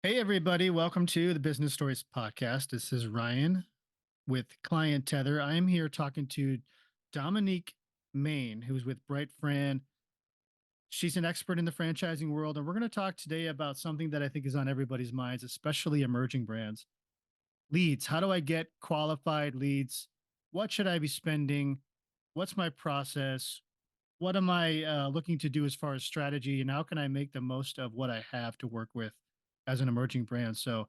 Hey, everybody. Welcome to the Business Stories Podcast. This is Ryan with Client Tether. I'm here talking to Dominique Main, who's with BrightFran. She's an expert in the franchising world. And we're going to talk today about something that I think is on everybody's minds, especially emerging brands leads. How do I get qualified leads? What should I be spending? What's my process? What am I looking to do as far as strategy? And how can I make the most of what I have to work with as an emerging brand? So,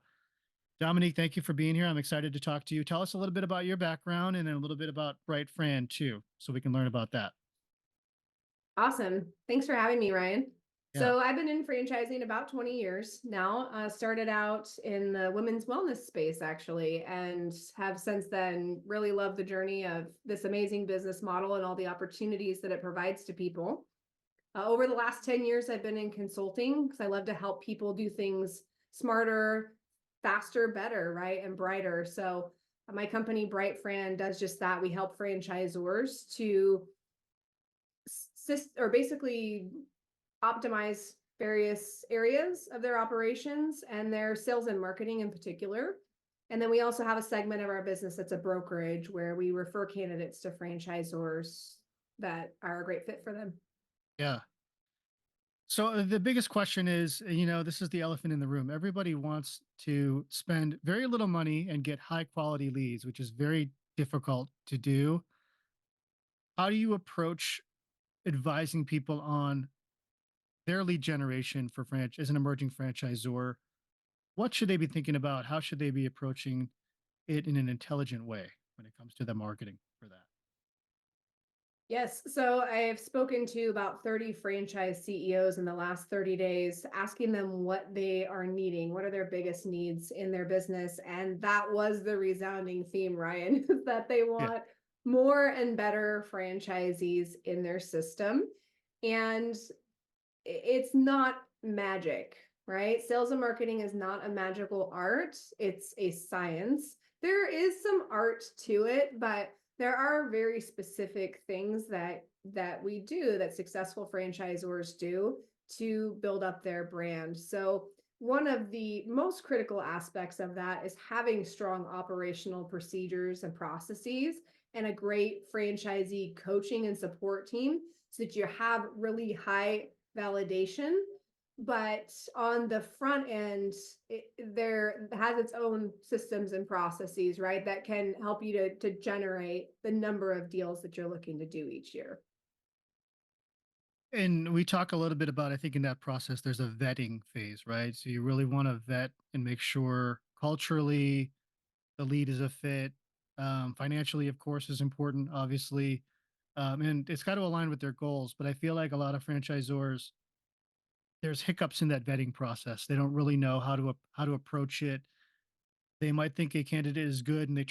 Dominique, thank you for being here. I'm excited to talk to you. Tell us a little bit about your background and then a little bit about BrightFran too, so we can learn about that. Awesome. Thanks for having me, Ryan. Yeah. So I've been in franchising about 20 years now. Started out in the women's wellness space, actually, and have since then really loved the journey of this amazing business model and all the opportunities that it provides to people. Over the last 10 years, I've been in consulting because I love to help people do things smarter, faster, better, right? And brighter. So my company, BrightFran, does just that. We help franchisors to or basically optimize various areas of their operations and their sales and marketing in particular. And then we also have a segment of our business that's a brokerage where we refer candidates to franchisors that are a great fit for them. Yeah. So the biggest question is, this is the elephant in the room. Everybody wants to spend very little money and get high quality leads, which is very difficult to do. How do you approach advising people on their lead generation for as an emerging franchisor? What should they be thinking about? How should they be approaching it in an intelligent way when it comes to the marketing for that? Yes. So I have spoken to about 30 franchise CEOs in the last 30 days, asking them what they are needing. What are their biggest needs in their business? And that was the resounding theme, Ryan, that they Yeah. want more and better franchisees in their system. And it's not magic, right? Sales and marketing is not a magical art, it's a science. There is some art to it, but there are very specific things that we do, that successful franchisors do to build up their brand. So one of the most critical aspects of that is having strong operational procedures and processes and a great franchisee coaching and support team so that you have really high validation. But on the front end, there has its own systems and processes, right? That can help you to generate the number of deals that you're looking to do each year. And we talk a little bit about, I think in that process, there's a vetting phase, right? So you really want to vet and make sure culturally the lead is a fit. Financially, of course, is important, obviously. And it's got to align with their goals. But I feel like a lot of franchisors, there's hiccups in that vetting process. They don't really know how to approach it. They might think a candidate is good, and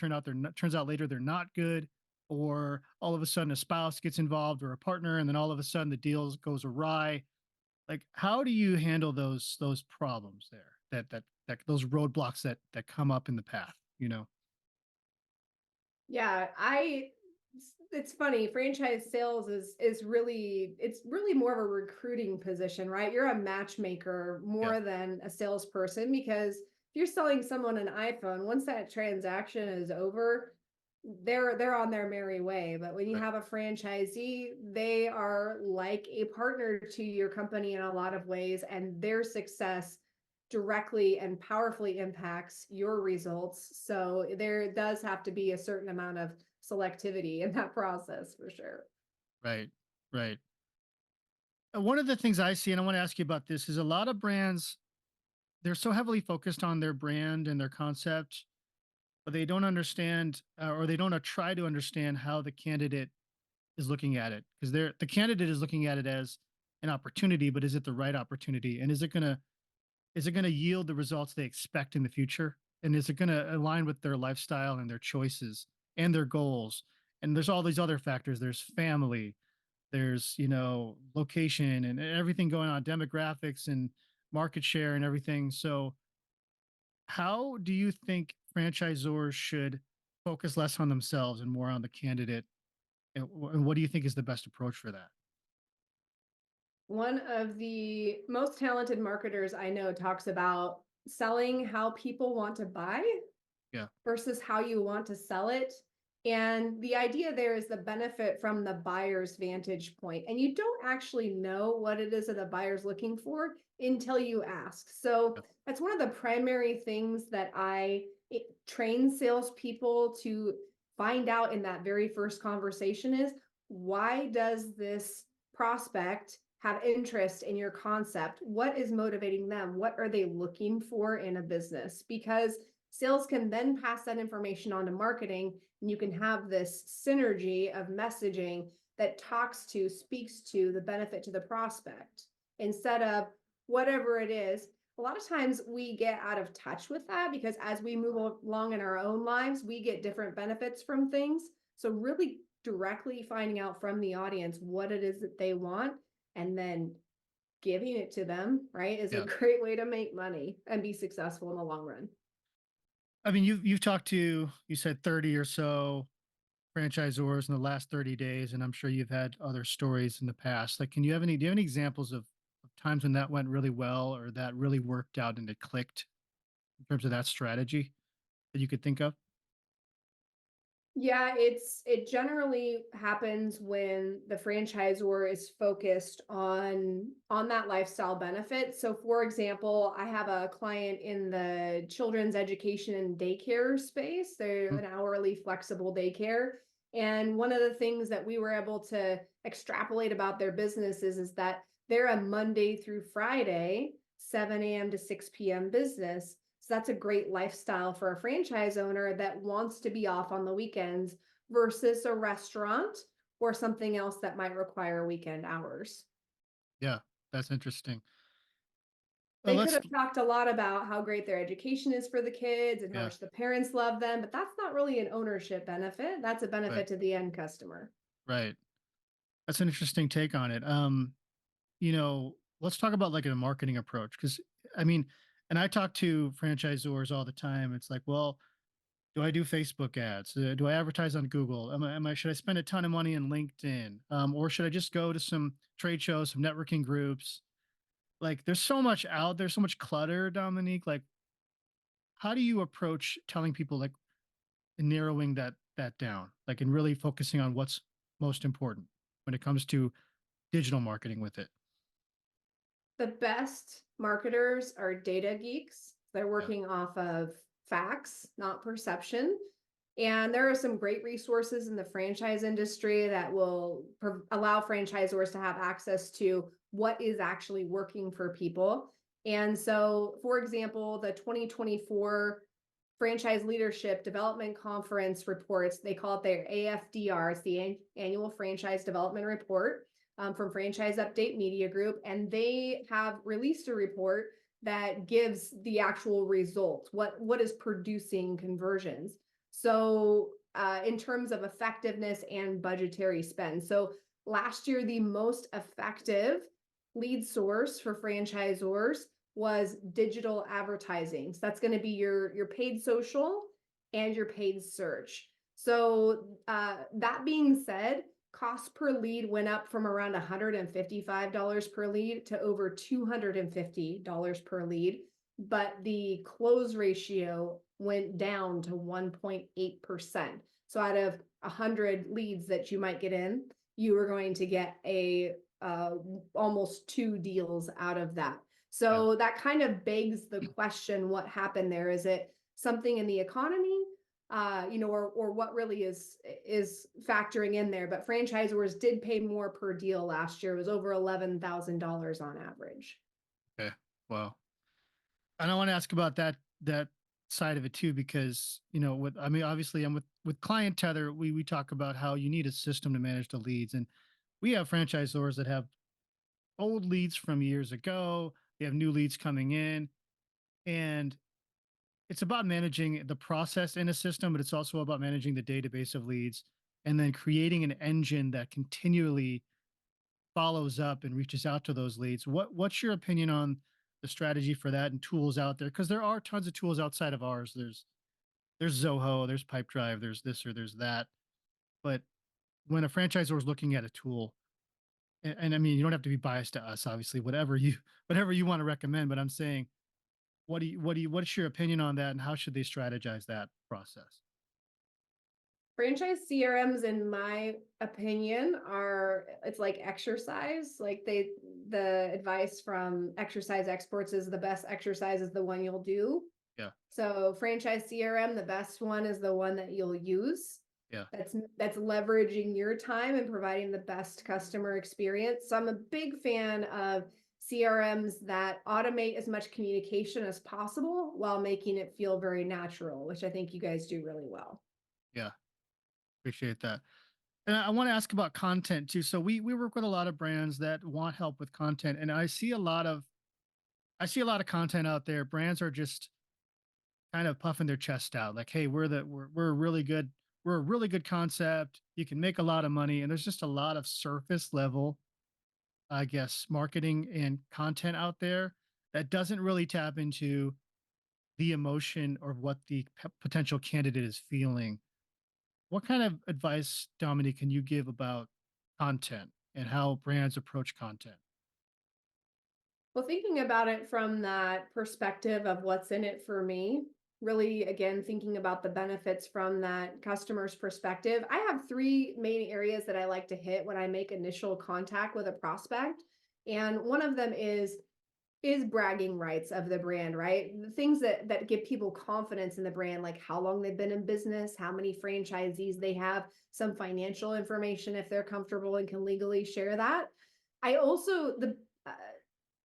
turns out later they're not good, or all of a sudden a spouse gets involved or a partner, and then all of a sudden the deal goes awry. Like, how do you handle those problems there? That those roadblocks that come up in the path. Yeah, I it's funny. Franchise sales is really, it's really more of a recruiting position, right? You're a matchmaker Yeah. more than a salesperson, because if you're selling someone an iPhone, once that transaction is over, they're on their merry way. But when you Right. have a franchisee, they are like a partner to your company in a lot of ways, and their success directly and powerfully impacts your results. So there does have to be a certain amount of selectivity in that process for sure. Right. Right. One of the things I see, and I want to ask you about this, is a lot of brands, they're so heavily focused on their brand and their concept, but they don't understand, or they don't try to understand how the candidate is looking at it, because the candidate is looking at it as an opportunity, but is it the right opportunity, and is it gonna yield the results they expect in the future, and is it gonna align with their lifestyle and their choices and their goals? And there's all these other factors. There's family, there's location and everything going on, demographics and market share and everything. So how do you think franchisors should focus less on themselves and more on the candidate? And what do you think is the best approach for that? One of the most talented marketers I know talks about selling how people want to buy Yeah. versus how you want to sell it. And the idea there is the benefit from the buyer's vantage point. And you don't actually know what it is that the buyer's looking for until you ask. So Yeah. that's one of the primary things that train salespeople to find out in that very first conversation is, why does this prospect have interest in your concept? What is motivating them? What are they looking for in a business? Because sales can then pass that information on to marketing, and you can have this synergy of messaging that speaks to the benefit to the prospect instead of whatever it is. A lot of times we get out of touch with that because as we move along in our own lives, we get different benefits from things. So, really directly finding out from the audience what it is that they want and then giving it to them, right, is a Yeah. great way to make money and be successful in the long run. I mean, you've talked to, you said 30 or so franchisors in the last 30 days, and I'm sure you've had other stories in the past. Like, do you have any examples of times when that went really well or that really worked out and it clicked in terms of that strategy that you could think of? Yeah, it generally happens when the franchisor is focused on that lifestyle benefit. So for example, I have a client in the children's education and daycare space. They're Mm. an hourly flexible daycare. And one of the things that we were able to extrapolate about their business is that they're a Monday through Friday, 7 a.m. to 6 p.m. business. So that's a great lifestyle for a franchise owner that wants to be off on the weekends versus a restaurant or something else that might require weekend hours. Yeah, that's interesting. They could Let's, have talked a lot about how great their education is for the kids and how yeah, much the parents love them, but that's not really an ownership benefit. That's a right, benefit to the end customer. right. That's an interesting take on it. Let's talk about like a marketing approach because I mean, and I talk to franchisors all the time. It's like, well, do I do Facebook ads? Do I advertise on Google? Should I spend a ton of money on LinkedIn? Or should I just go to some trade shows, some networking groups? Like there's so much out there's so much clutter, Dominique. Like, how do you approach telling people like narrowing that down, like and really focusing on what's most important when it comes to digital marketing with it? The best marketers are data geeks. They're Yeah. working off of facts, not perception. And there are some great resources in the franchise industry that will allow franchisors to have access to what is actually working for people. And so, for example, the 2024 Franchise Leadership Development Conference reports, they call it their AFDR, it's the Annual Franchise Development Report from Franchise Update Media Group. And they have released a report that gives the actual results, what is producing conversions. So, in terms of effectiveness and budgetary spend. So, last year, the most effective lead source for franchisors was digital advertising. So, that's going to be your paid social and your paid search. So, that being said, cost per lead went up from around $155 per lead to over $250 per lead, but the close ratio went down to 1.8%. So out of 100 leads that you might get in, you are going to get a almost two deals out of that. Yeah. So that kind of begs the question, what happened there? Is it something in the economy? Or what really is factoring in there. But franchisors did pay more per deal last year. It was over $11,000 on average. Okay. Wow. And I want to ask about that side of it too, because with I mean, obviously, I'm with Client Tether. We talk about how you need a system to manage the leads, and we have franchisors that have old leads from years ago. They have new leads coming in, and it's about managing the process in a system, but it's also about managing the database of leads and then creating an engine that continually follows up and reaches out to those leads. What's your opinion on the strategy for that and tools out there? Because there are tons of tools outside of ours. There's Zoho, there's Pipedrive, there's this or there's that. But when a franchisor is looking at a tool, and I mean you don't have to be biased to us, obviously, whatever you whatever you want to recommend, but I'm saying what's your opinion on that, and how should they strategize that process? Franchise CRMs, in my opinion, are it's like exercise. Like the advice from exercise experts is the best exercise is the one you'll do. Yeah, So franchise CRM, the best one is the one that you'll use. yeah, That's leveraging your time and providing the best customer experience. So I'm a big fan of CRMs that automate as much communication as possible while making it feel very natural, which I think you guys do really well. yeah. Appreciate that. And I want to ask about content too. So we work with a lot of brands that want help with content, and I see a lot of content out there. Brands are just kind of puffing their chest out, like, "Hey, we're really good. We're a really good concept. You can make a lot of money." And there's just a lot of surface level, I guess, marketing and content out there that doesn't really tap into the emotion or what the potential candidate is feeling. What kind of advice, Dominique, can you give about content and how brands approach content? Well, thinking about it from that perspective of what's in it for me, really, again, thinking about the benefits from that customer's perspective, I have three main areas that I like to hit when I make initial contact with a prospect. And one of them is bragging rights of the brand, right? The things that give people confidence in the brand, like how long they've been in business, how many franchisees they have, some financial information if they're comfortable and can legally share that. I also the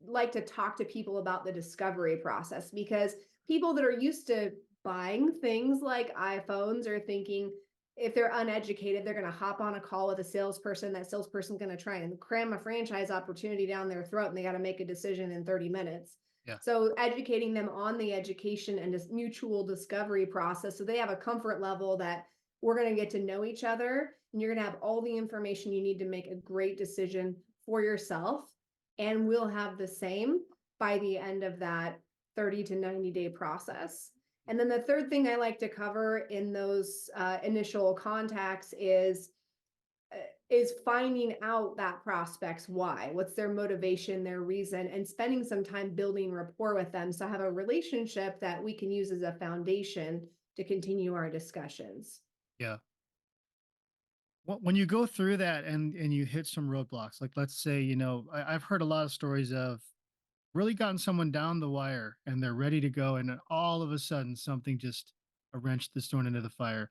like to talk to people about the discovery process, because people that are used to buying things like iPhones are thinking, if they're uneducated, they're going to hop on a call with a salesperson. That salesperson's going to try and cram a franchise opportunity down their throat, and they got to make a decision in 30 minutes. Yeah, So educating them on the education and this mutual discovery process, so they have a comfort level that we're going to get to know each other, and you're going to have all the information you need to make a great decision for yourself, and we'll have the same by the end of that 30 to 90-day process. And then the third thing I like to cover in those initial contacts is finding out that prospect's why, what's their motivation, their reason, and spending some time building rapport with them. So I have a relationship that we can use as a foundation to continue our discussions. yeah. When you go through that and you hit some roadblocks, like let's say, I've heard a lot of stories of really gotten someone down the wire and they're ready to go, and then all of a sudden something just a wrench that's thrown into the fire.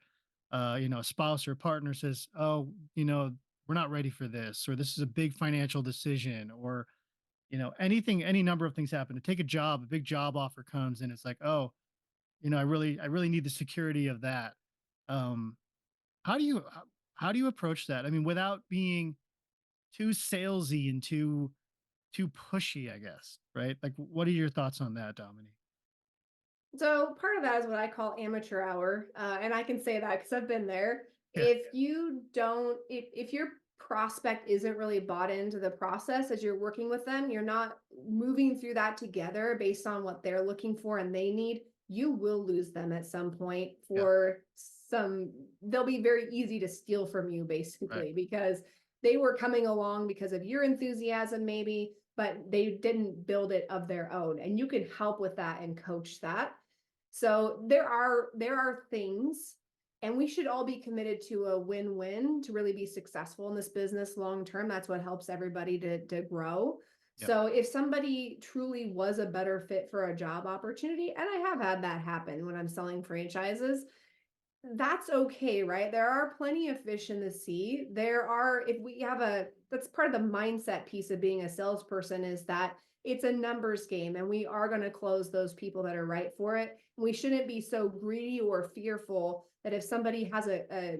A spouse or partner says, "Oh, we're not ready for this," or "This is a big financial decision," or any number of things happen. To take a job, a big job offer comes, and it's like, "Oh, I really need the security of that." Um, how do you approach that? I mean, without being too salesy and too pushy, I guess, right? Like, what are your thoughts on that, Dominique? So part of that is what I call amateur hour, and I can say that because I've been there. Yeah, If your prospect isn't really bought into the process as you're working with them, you're not moving through that together based on what they're looking for and they need, you will lose them at some point yeah, for some, they'll be very easy to steal from you right, basically, because they were coming along because of your enthusiasm maybe, but they didn't build it of their own, and you can help with that and coach that. So there are things, and we should all be committed to a win-win to really be successful in this business long term. That's what helps everybody to grow. yeah, So if somebody truly was a better fit for a job opportunity, and I have had that happen when I'm selling franchises, that's okay, right? There are plenty of fish in the sea. If we have that's part of the mindset piece of being a salesperson, is that it's a numbers game and we are going to close those people that are right for it. We shouldn't be so greedy or fearful that if somebody has a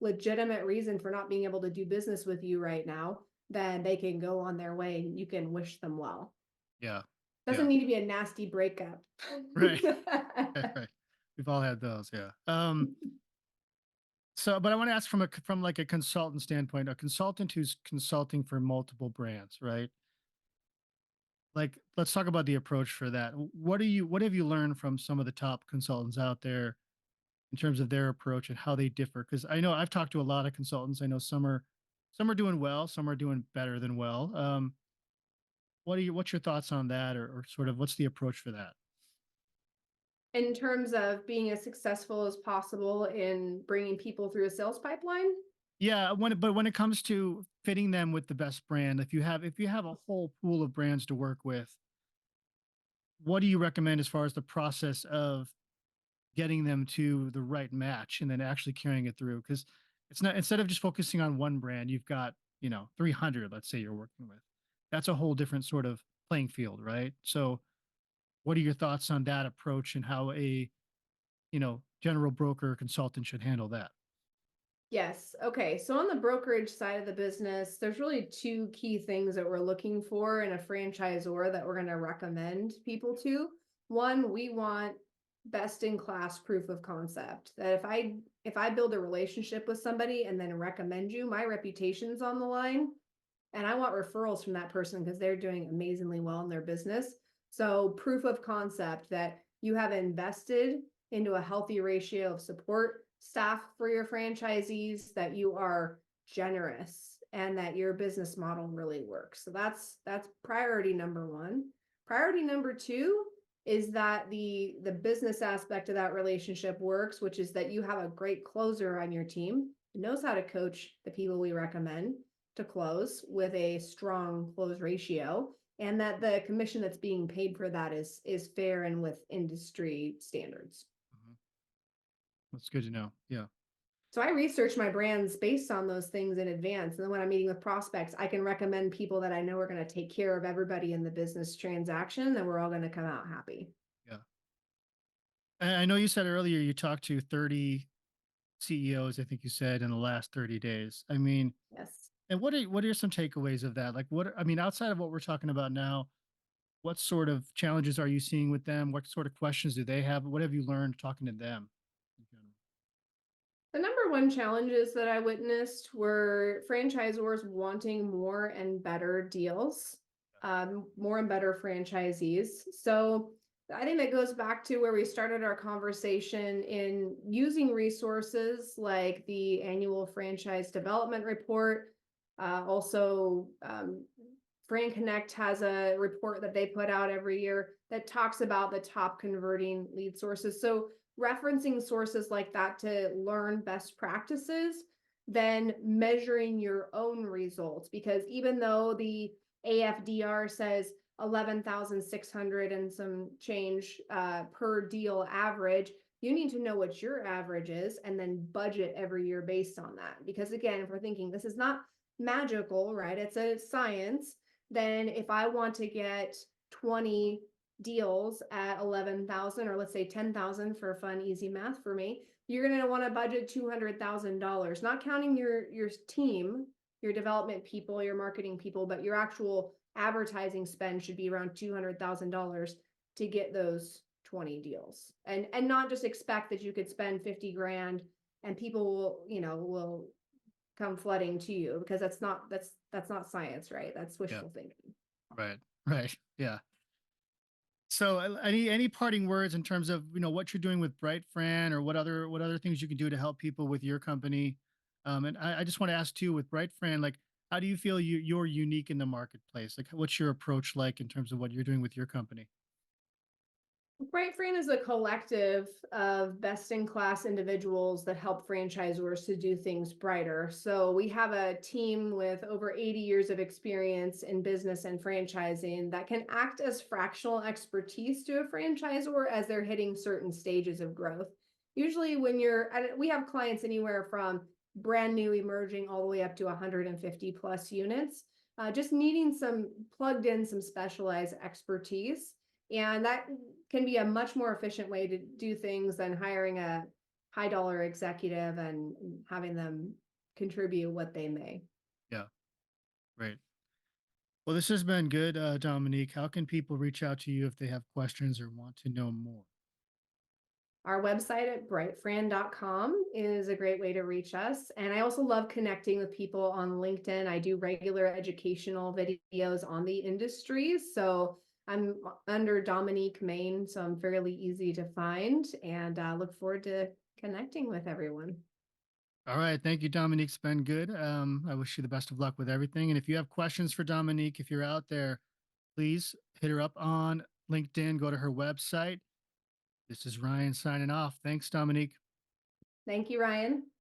legitimate reason for not being able to do business with you right now, then they can go on their way and you can wish them well. yeah, Doesn't yeah. need to be a nasty breakup. Right, right. We've all had those, yeah. So, but I want to ask from like a consultant standpoint, a consultant who's consulting for multiple brands, right? Like, let's talk about the approach for that. What have you learned from some of the top consultants out there in terms of their approach and how they differ? Because I know I've talked to a lot of consultants. I know some are doing well, some are doing better than well. What's your thoughts on that, or sort of what's the approach for that? In terms of being as successful as possible in bringing people through a sales pipeline? Yeah, when it comes to fitting them with the best brand, if you have a whole pool of brands to work with, what do you recommend as far as the process of getting them to the right match and then actually carrying it through? Because it's not, instead of just focusing on one brand, you've got, 300, let's say you're working with. That's a whole different sort of playing field, right? So what are your thoughts on that approach and how a, general broker or consultant should handle that? Yes. Okay. So on the brokerage side of the business, there's really two key things that we're looking for in a franchisor that we're going to recommend people to. One, we want best in class proof of concept that if I build a relationship with somebody and then recommend you, my reputation's on the line and I want referrals from that person because they're doing amazingly well in their business. So proof of concept that you have invested into a healthy ratio of support staff for your franchisees, that you are generous and that your business model really works. So that's priority number one. Priority number two is that the business aspect of that relationship works, which is that you have a great closer on your team who knows how to coach the people we recommend to close with a strong close ratio, and that the commission that's being paid for that is fair and with industry standards. Mhm. That's good to know. Yeah. So I research my brands based on those things in advance. And then when I'm meeting with prospects, I can recommend people that I know are going to take care of everybody in the business transaction, that we're all going to come out happy. Yeah. And I know you said earlier you talked to 30 CEOs, I think you said, in the last 30 days. I mean, Yes. and what are some takeaways of that? Like I mean, outside of what we're talking about now, what sort of challenges are you seeing with them? What sort of questions do they have? What have you learned talking to them in general? The number one challenges that I witnessed were franchisors wanting more and better deals, more and better franchisees. So I think that goes back to where we started our conversation in using resources like the annual franchise development report. Also, Fran Connect has a report that they put out every year that talks about the top converting lead sources. So referencing sources like that to learn best practices, then measuring your own results. Because even though the AFDR says 11,600 and some change per deal average, you need to know what your average is and then budget every year based on that. Because again, if we're thinking this is not magical, right? It's a science. Then if I want to get 20 deals at 11,000, or let's say 10,000 for fun, easy math for me, you're going to want to budget $200,000, not counting your team, your development people, your marketing people, but your actual advertising spend should be around $200,000 to get those 20 deals. And not just expect that you could spend 50 grand and people will come flooding to you, because that's not science, right? That's Yeah. wishful thinking. Right. Right. Yeah. So any parting words in terms of, what you're doing with BrightFran, or what other things you can do to help people with your company? And I just want to ask too, with BrightFran, like, how do you feel you're unique in the marketplace? Like, what's your approach like in terms of what you're doing with your company? BrightFran is a collective of best in class individuals that help franchisors to do things brighter. So we have a team with over 80 years of experience in business and franchising that can act as fractional expertise to a franchisor as they're hitting certain stages of growth. Usually we have clients anywhere from brand new emerging all the way up to 150 plus units, just needing some specialized expertise. And that can be a much more efficient way to do things than hiring a high dollar executive and having them contribute what they may. Yeah. Right. Well, this has been good, Dominique. How can people reach out to you if they have questions or want to know more? Our website at brightfran.com is a great way to reach us. And I also love connecting with people on LinkedIn. I do regular educational videos on the industries. So I'm under Dominique Main, so I'm fairly easy to find, and look forward to connecting with everyone. All right. Thank you, Dominique. It's been good. I wish you the best of luck with everything. And if you have questions for Dominique, if you're out there, please hit her up on LinkedIn, go to her website. This is Ryan signing off. Thanks, Dominique. Thank you, Ryan.